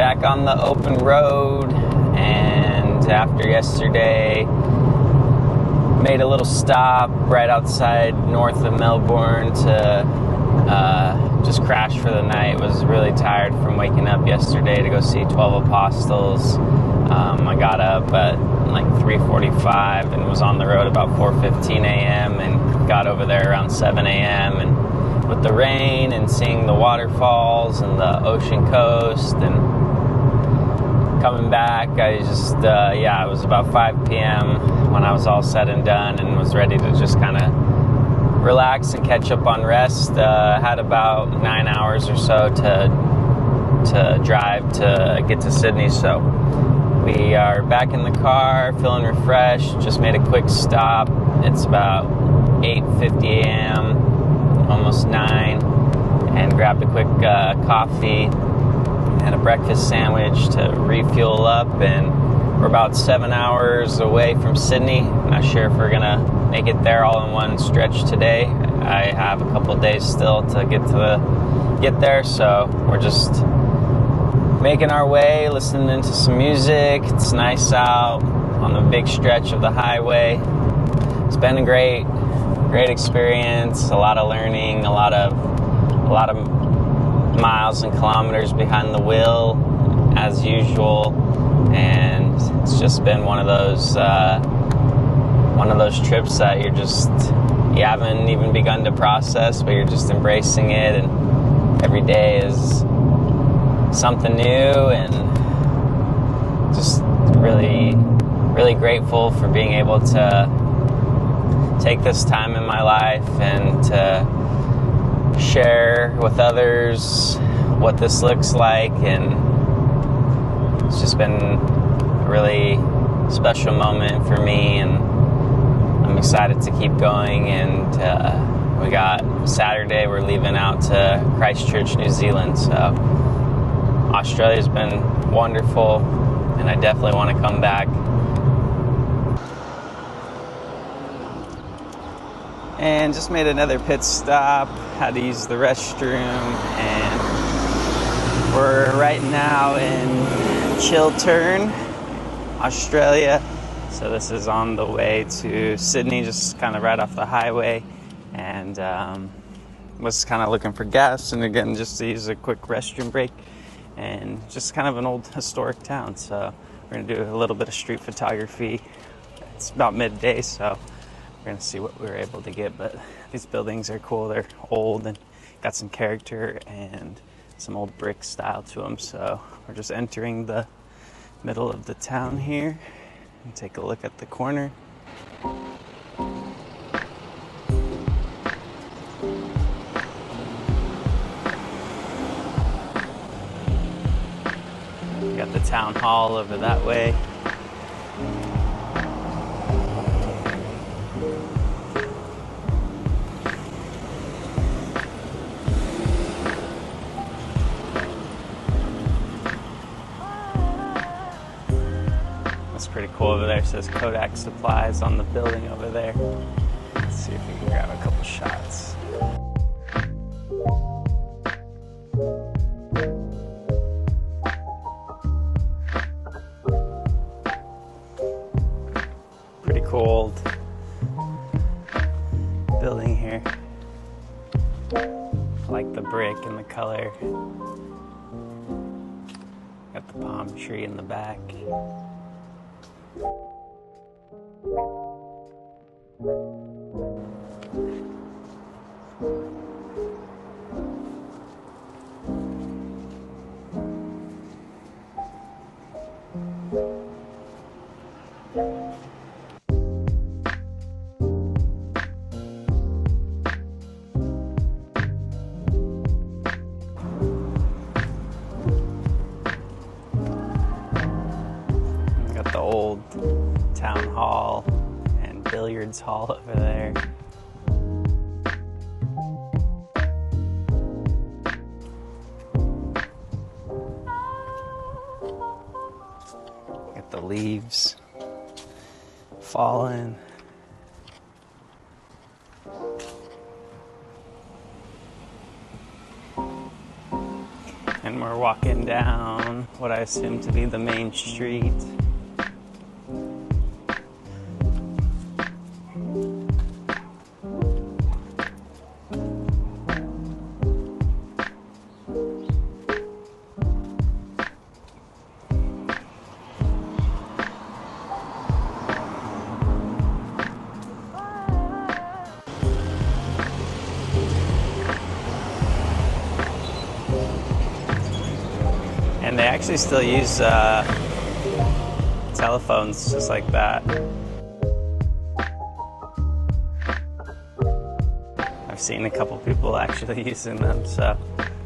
back on the open road, and after yesterday, made a little stop right outside north of Melbourne to just crash for the night. Was really tired from waking up yesterday to go see 12 Apostles. I got up at like 3:45 and was on the road about 4:15 a.m. and got over there around 7 a.m. and with the rain and seeing the waterfalls and the ocean coast and coming back, I just, it was about 5 p.m. when I was all said and done and was ready to just kind of relax and catch up on rest. Had about 9 hours or so to drive to get to Sydney, so we are back in the car, feeling refreshed. Just made a quick stop. It's about 8:50 a.m., almost 9, and grabbed a quick coffee and a breakfast sandwich to refuel up, and we're about 7 hours away from Sydney. Not sure if we're gonna make it there all in one stretch today. I have a couple of days still to get there, so we're just making our way, listening to some music. It's nice out on the big stretch of the highway. It's been a great experience, a lot of learning, a lot of miles and kilometers behind the wheel as usual, and it's just been one of those trips that you haven't even begun to process, but you're just embracing it, and every day is something new, and just really grateful for being able to take this time in my life and to share with others what this looks like. And it's just been a really special moment for me, and I'm excited to keep going. And we got Saturday, we're leaving out to Christchurch, New Zealand, so Australia's been wonderful, and I definitely want to come back. And just made another pit stop, had to use the restroom, and we're right now in Chiltern, Australia. So this is on the way to Sydney, just kind of right off the highway, and was kind of looking for gas, and again, just to use a quick restroom break, and just kind of an old historic town. So we're gonna do a little bit of street photography. It's about midday, so we're going to see what we were able to get, but these buildings are cool. They're old and got some character and some old brick style to them. So we're just entering the middle of the town here and take a look at the corner. We got the town hall over that way. Pretty cool over there. It says Kodak Supplies on the building over there. Let's see if we can grab a couple shots. Pretty cool old building here. I like the brick and the color. Got the palm tree in the back. Got the old town hall and billiards hall over there. Got the leaves falling. And we're walking down what I assume to be the main street. And they actually still use telephones just like that. I've seen a couple people actually using them, so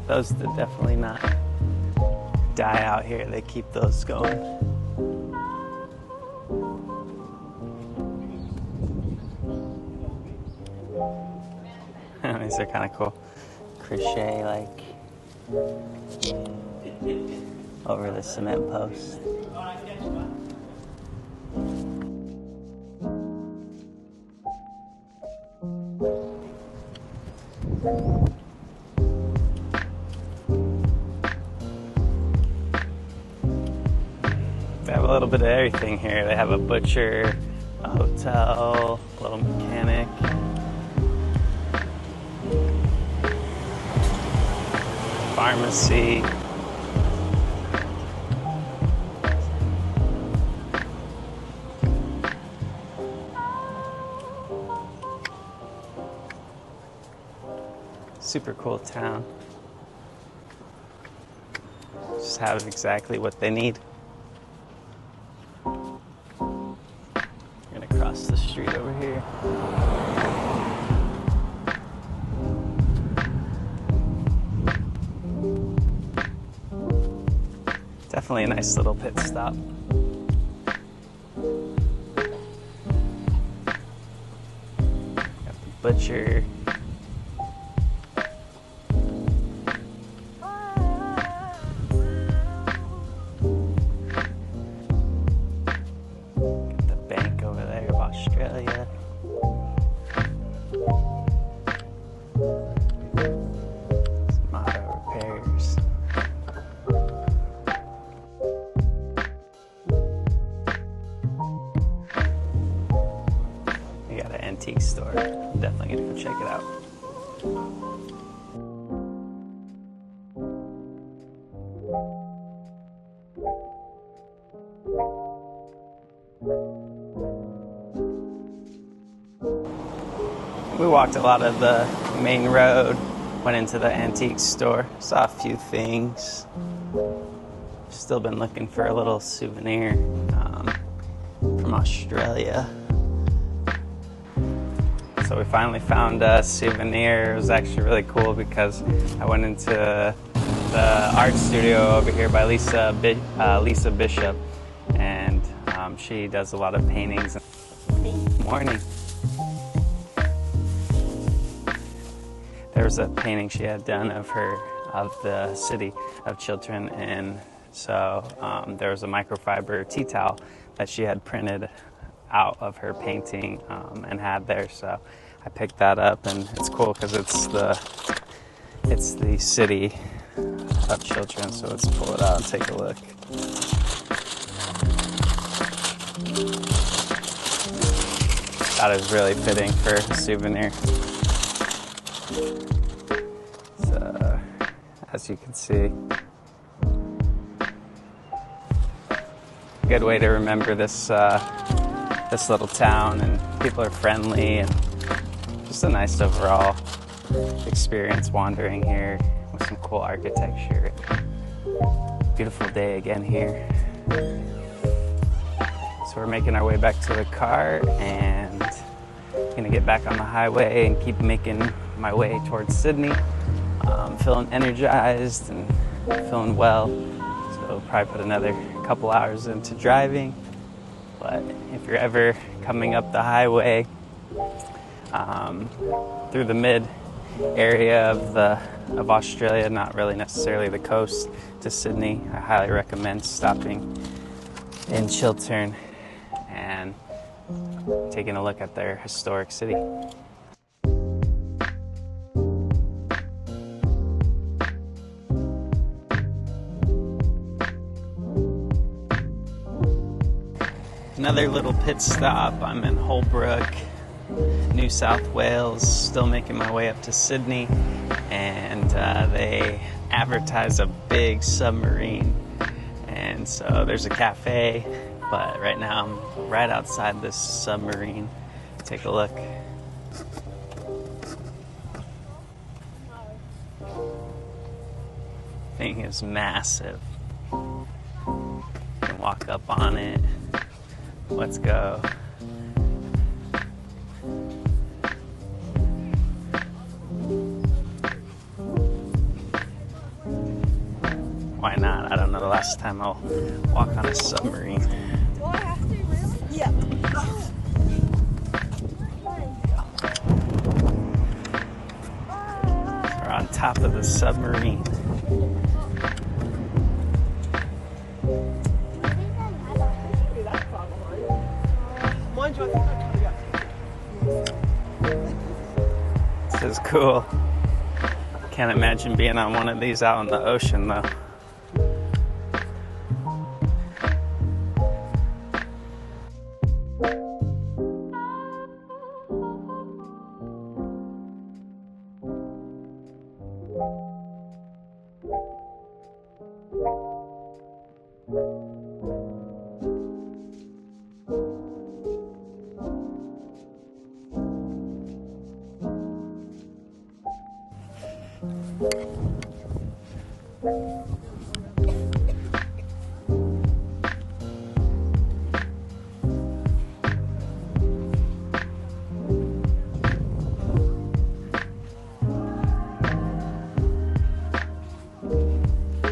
those did definitely not die out here. They keep those going. These are kind of cool. Crochet like over the cement post. They have a little bit of everything here. They have a butcher, a hotel, a little mechanic. Pharmacy. Super cool town. Just have exactly what they need. I'm gonna cross the street over here. Definitely a nice little pit stop. Got the butcher. Got the Bank over there of Australia. Some auto repairs. Antique store. Definitely gonna go check it out. We walked a lot of the main road, went into the antique store, saw a few things. Still been looking for a little souvenir from Australia. So we finally found a souvenir. It was actually really cool because I went into the art studio over here by Lisa Bishop, and she does a lot of paintings. Morning. There was a painting she had done of the city of Chiltern, and so there was a microfiber tea towel that she had printed out of her painting and had there, so I picked that up, and it's cool because it's the city of Chiltern. So let's pull it out and take a look. That is really fitting for a souvenir. So as you can see, good way to remember this little town, and people are friendly, and just a nice overall experience wandering here with some cool architecture. Beautiful day again here. So we're making our way back to the car and gonna get back on the highway and keep making my way towards Sydney. Feeling energized and feeling well, so probably put another couple hours into driving. But if you're ever coming up the highway through the mid area of Australia, not really necessarily the coast, to Sydney, I highly recommend stopping in Chiltern and taking a look at their historic city. Another little pit stop. I'm in Holbrook, New South Wales, still making my way up to Sydney, and they advertise a big submarine, and so there's a cafe, but right now I'm right outside this submarine. Take a look. Thing is massive. You can walk up on it. Let's go. Why not? I don't know the last time I'll walk on a submarine. Do I have to, really? Yeah. We're on top of the submarine. This is cool. Can't imagine being on one of these out in the ocean, though.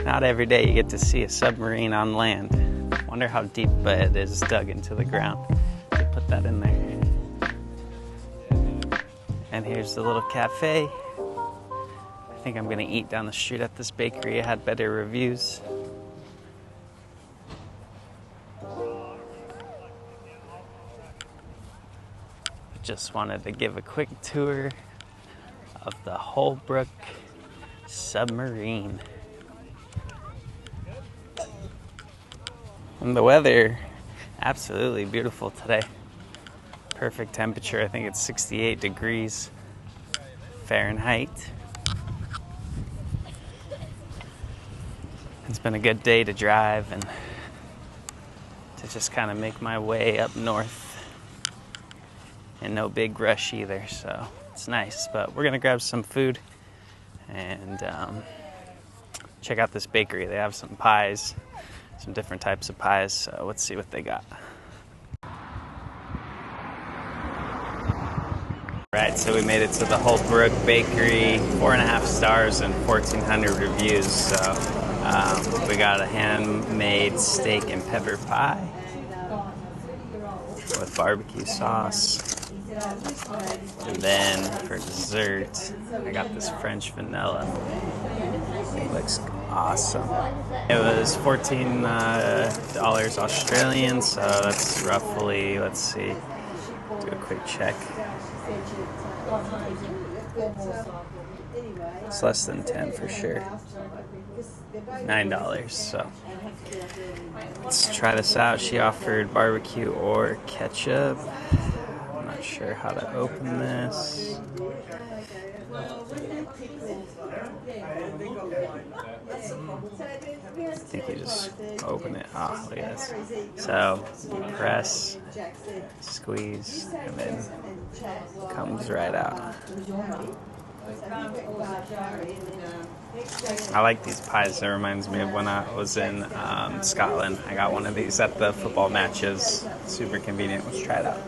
Not every day you get to see a submarine on land. Wonder how deep it is dug into the ground. They put that in there. And here's the little cafe. I think I'm gonna eat down the street at this bakery. It had better reviews. Just wanted to give a quick tour of the Holbrook submarine. And the weather, absolutely beautiful today. Perfect temperature. I think it's 68 degrees Fahrenheit. It's been a good day to drive and to just kind of make my way up north. And no big rush either, so it's nice. But we're gonna grab some food and check out this bakery. They have some pies. Some different types of pies, so let's see what they got. Right, so we made it to the Holbrook Bakery, 4.5 stars and 1,400 reviews. So we got a handmade steak and pepper pie with barbecue sauce. And then for dessert, I got this French vanilla. It looks awesome. It was $14 Australian, so that's roughly, let's see, do a quick check. It's less than 10 for sure. $9, so let's try this out. She offered barbecue or ketchup. I'm not sure how to open this. I think you just open it. Oh, look at this. So you press, squeeze, and then it comes right out. I like these pies. It reminds me of when I was in Scotland. I got one of these at the football matches. Super convenient. Let's try it out.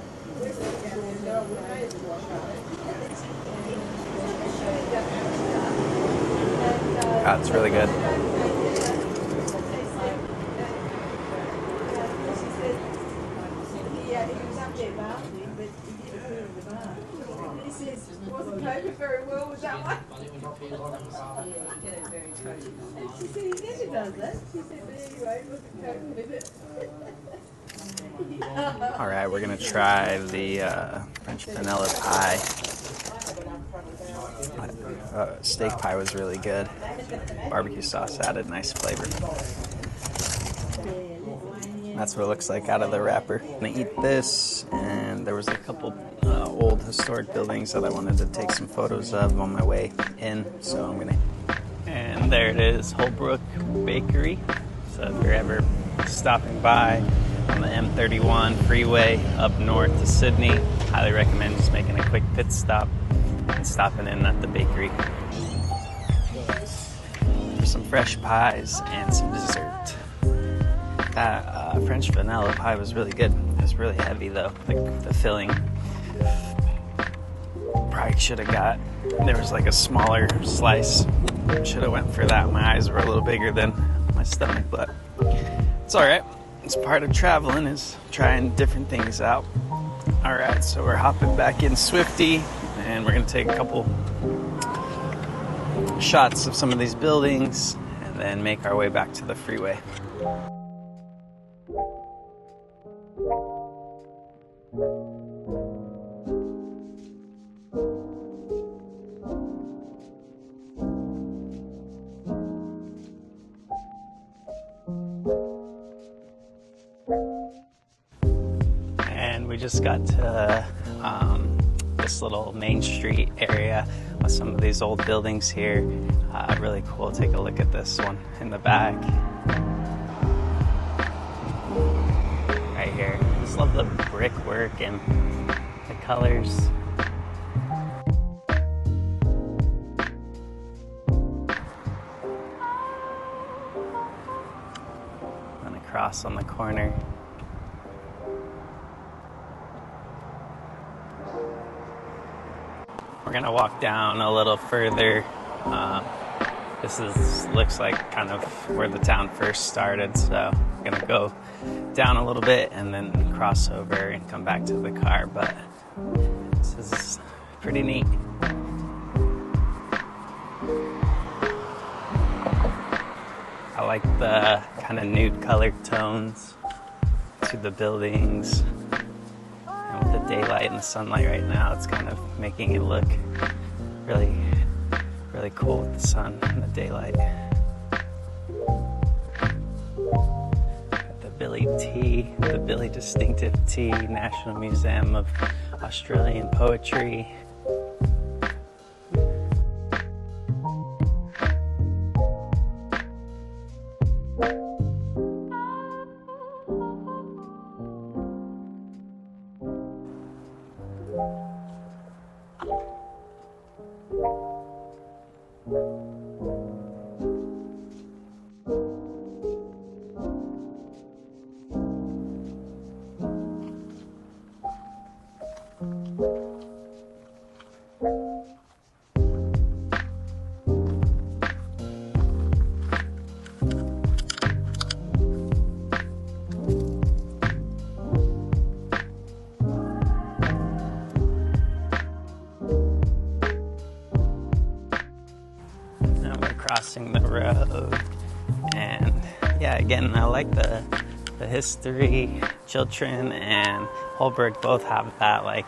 Oh, it's really good. Very well with that one. She said he never does that. She said, but anyway, wasn't coping with it. All right, we're gonna try the French vanilla pie. Steak pie was really good. Barbecue sauce added nice flavor. That's what it looks like out of the wrapper. I'm gonna eat this, and there was a couple old historic buildings that I wanted to take some photos of on my way in, so I'm gonna. And there it is, Holbrook Bakery. So if you're ever stopping by on the M31 freeway up north to Sydney, highly recommend just making a quick pit stop and stopping in at the bakery for some fresh pies and some dessert. That French vanilla pie was really good. It was really heavy though, the filling. Probably should have got, there was like a smaller slice. Should have went for that. My eyes were a little bigger than my stomach, but it's all right. It's part of traveling, is trying different things out. All right, so we're hopping back in Swifty, and we're gonna take a couple shots of some of these buildings and then make our way back to the freeway. And we just got to this little main street area with some of these old buildings here. Really cool. Take a look at this one in the back. Right here. I just love the brickwork and the colors. And a cross on the corner. We're gonna walk down a little further. Looks like kind of where the town first started, so I'm gonna go down a little bit and then cross over and come back to the car, but this is pretty neat. I like the kind of nude colored tones to the buildings. And with the daylight and the sunlight right now, it's kind of making it look really, really cool with the sun and the daylight. Got the Billy Distinctive Tea, National Museum of Australian Poetry. Crossing the road, and yeah, again, I like the history. Chiltern and Holbrook both have that, like,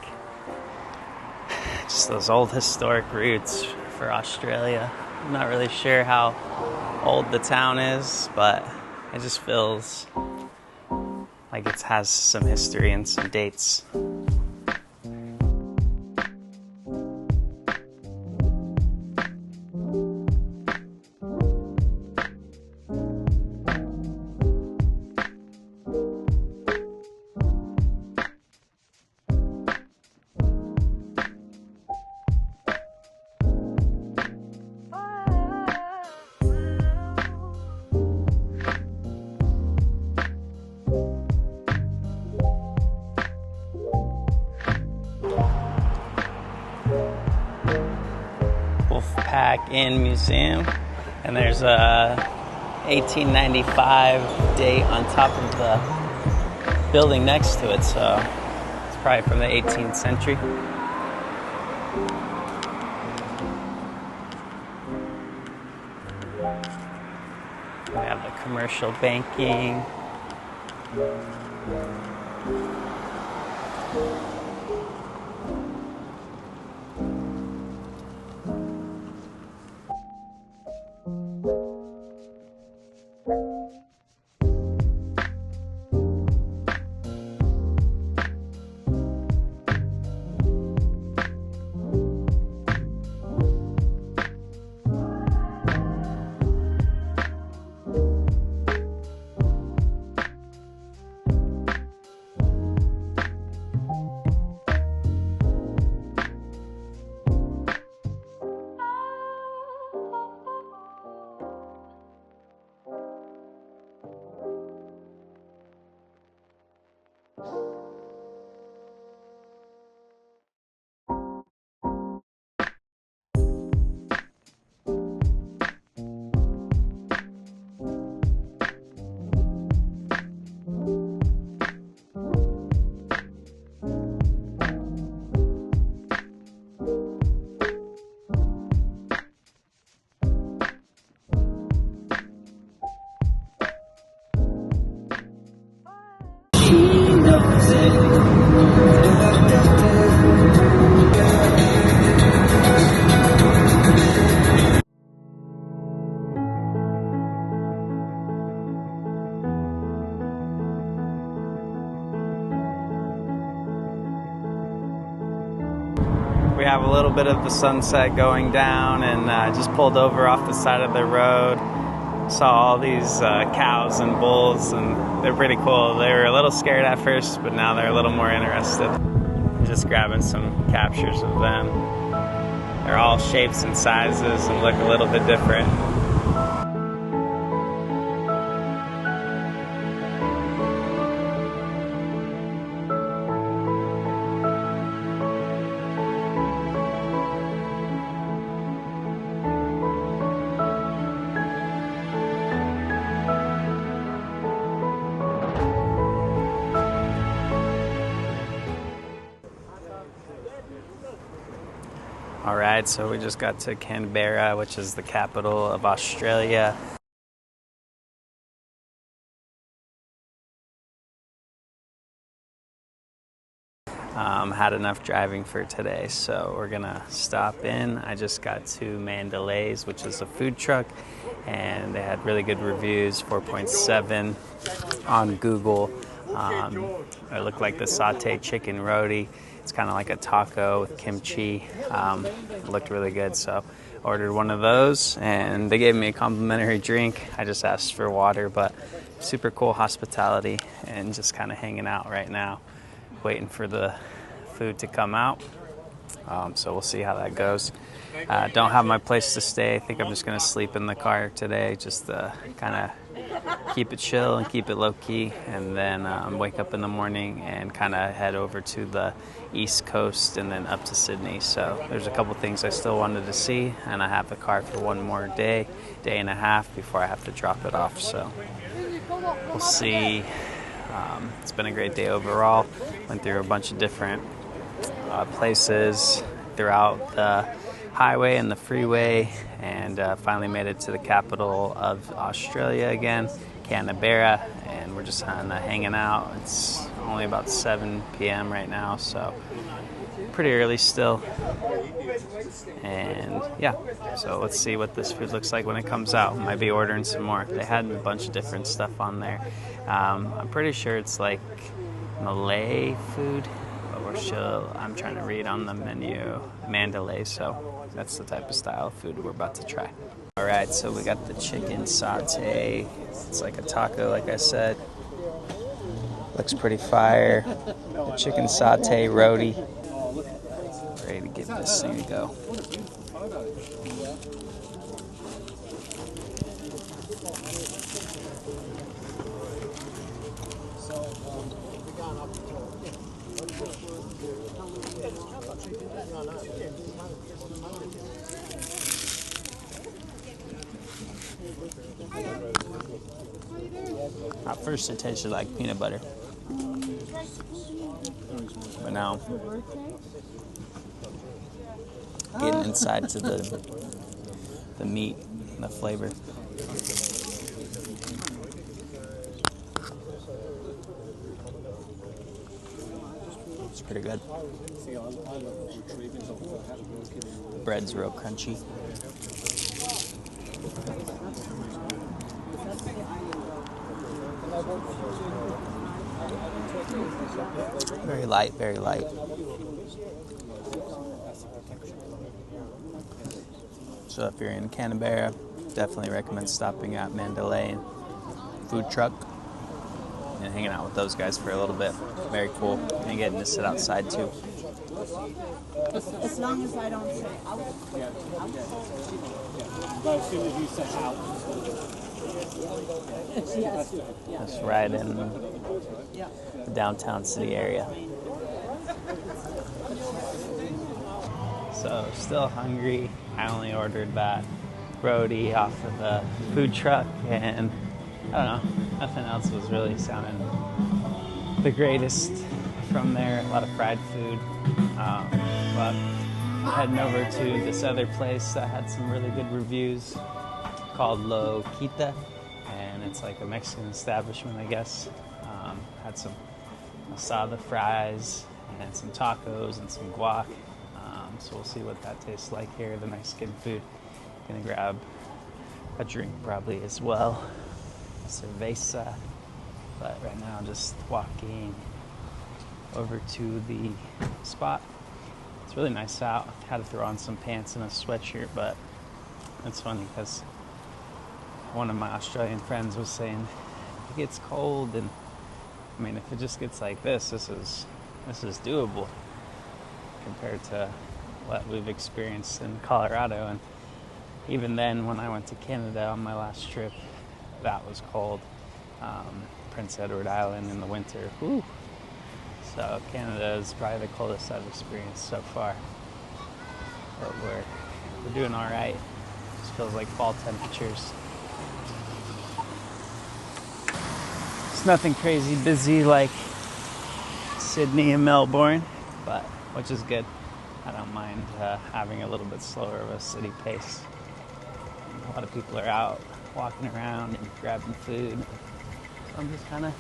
just those old historic roots for Australia. I'm not really sure how old the town is, but it just feels like it has some history and some dates. Wolfpack Inn Museum, and there's a 1895 date on top of the building next to it, so it's probably from the 18th century. We have the commercial banking. We have a little bit of the sunset going down, and just pulled over off the side of the road. Saw all these cows and bulls, and they're pretty cool. They were a little scared at first, but now they're a little more interested. Just grabbing some captures of them. They're all shapes and sizes and look a little bit different. Alright, so we just got to Canberra, which is the capital of Australia. Had enough driving for today, so we're gonna stop in. I just got to Mandalay's, which is a food truck, and they had really good reviews, 4.7 on Google. It looked like the sauteed chicken roti. It's kind of like a taco with kimchi. It looked really good, so ordered one of those, and they gave me a complimentary drink. I just asked for water, but super cool hospitality, and just kind of hanging out right now, waiting for the food to come out. So we'll see how that goes. Don't have my place to stay. I think I'm just gonna sleep in the car today, just to kind of keep it chill and keep it low-key, and then wake up in the morning and kind of head over to the East Coast and then up to Sydney. So there's a couple things I still wanted to see, and I have the car for one more day and a half before I have to drop it off. So we'll see. It's been a great day overall. Went through a bunch of different places throughout the highway and the freeway, and finally made it to the capital of Australia again, Canberra, and we're just kind of hanging out. It's only about 7 p.m. right now, so pretty early still. And yeah, so let's see what this food looks like when it comes out. Might be ordering some more. They had a bunch of different stuff on there. I'm pretty sure it's like Malay food, or I'm trying to read on the menu, Mandalay, so that's the type of style of food we're about to try. All right, so we got the chicken saute. It's like a taco, like I said. Looks pretty fire. The chicken saute roti. Ready to give this thing a go. At first it tasted like peanut butter, but now getting inside to the meat and the flavor. It's pretty good. The bread's real crunchy. Very light, very light. So if you're in Canberra, definitely recommend stopping at Mandalay food truck and hanging out with those guys for a little bit. Very cool. And getting to sit outside too. As long as I don't say out. But as soon as you say out. Yes. Just right in the downtown city area. So still hungry. I only ordered that roti off of the food truck, and I don't know, nothing else was really sounding the greatest from there. A lot of fried food, but heading over to this other place that had some really good reviews called Lo Quita, and it's like a Mexican establishment, I guess. Had some I saw the fries and some tacos and some guac. So we'll see what that tastes like here, the Mexican food. Gonna grab a drink probably as well, cerveza. But right now, just walking over to the spot. It's really nice out. Had to throw on some pants and a sweatshirt, but it's funny because one of my Australian friends was saying it gets cold, and I mean, if it just gets like this is doable compared to what we've experienced in Colorado. And even then, when I went to Canada on my last trip, that was cold. Prince Edward Island in the winter. Whew. So Canada is probably the coldest I've experienced so far. But we're doing all right. It feels like fall temperatures. It's nothing crazy busy like Sydney and Melbourne, but which is good. I don't mind having a little bit slower of a city pace. A lot of people are out walking around and grabbing food. So I'm just kind of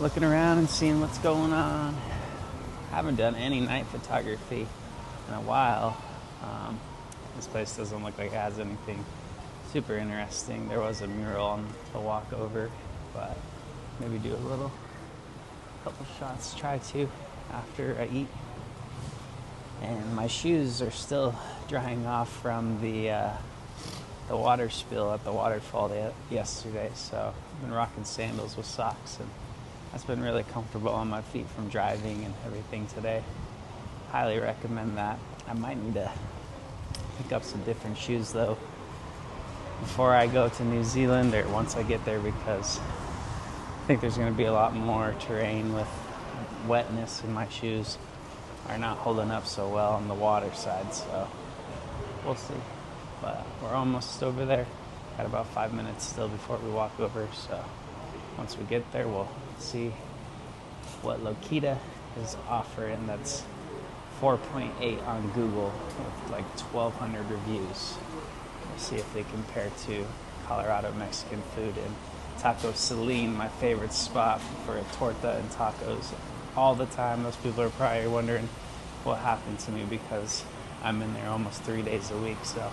looking around and seeing what's going on. I haven't done any night photography in a while. This place doesn't look like it has anything super interesting. There was a mural on the walk over, but maybe do a couple shots, try to, after I eat. And my shoes are still drying off from the water spill at the waterfall yesterday, so I've been rocking sandals with socks, and that's been really comfortable on my feet from driving and everything today. Highly recommend that. I might need to pick up some different shoes though before I go to New Zealand, or once I get there, because I think there's going to be a lot more terrain with wetness, and my shoes are not holding up so well on the water side, so we'll see. But we're almost over there. Got about 5 minutes still before we walk over, so once we get there, we'll see what Lokita is offering. That's 4.8 on Google with like 1,200 reviews. We'll see if they compare to Colorado Mexican food. And Taco Celine, my favorite spot for a torta and tacos all the time. Those people are probably wondering what happened to me, because I'm in there almost 3 days a week, so.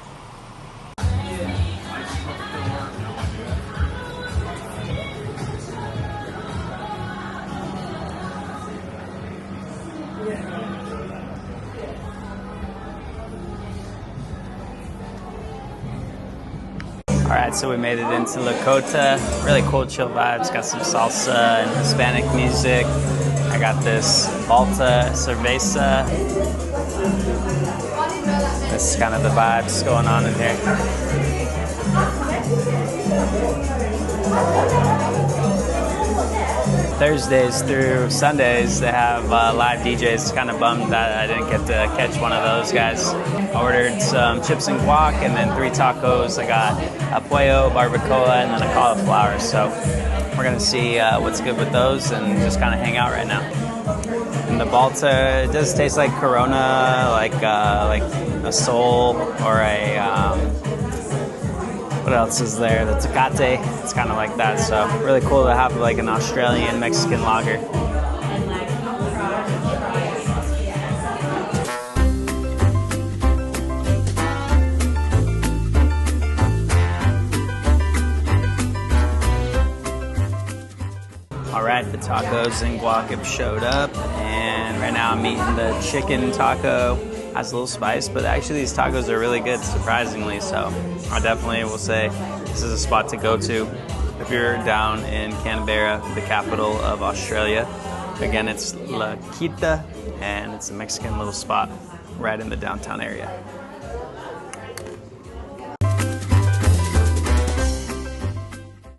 Alright, so we made it into Lakota. Really cool, chill vibes. Got some salsa and Hispanic music. I got this Balta Cerveza. This is kind of the vibes going on in here. Thursdays through Sundays, they have live DJs. Kind of bummed that I didn't get to catch one of those guys. I ordered some chips and guac and then 3 tacos. I got a pollo, barbacoa, and then a cauliflower. So we're gonna see what's good with those and just kind of hang out right now. And the Balta, it does taste like Corona, like a Sol, or a what else is there? The Tecate. It's kind of like that. So really cool to have like an Australian Mexican lager. Alright, the tacos and guac have showed up, and right now I'm eating the chicken taco. Has a little spice, but actually these tacos are really good, surprisingly, so I definitely will say this is a spot to go to if you're down in Canberra, the capital of Australia. Again, it's La Quita, and it's a Mexican little spot right in the downtown area.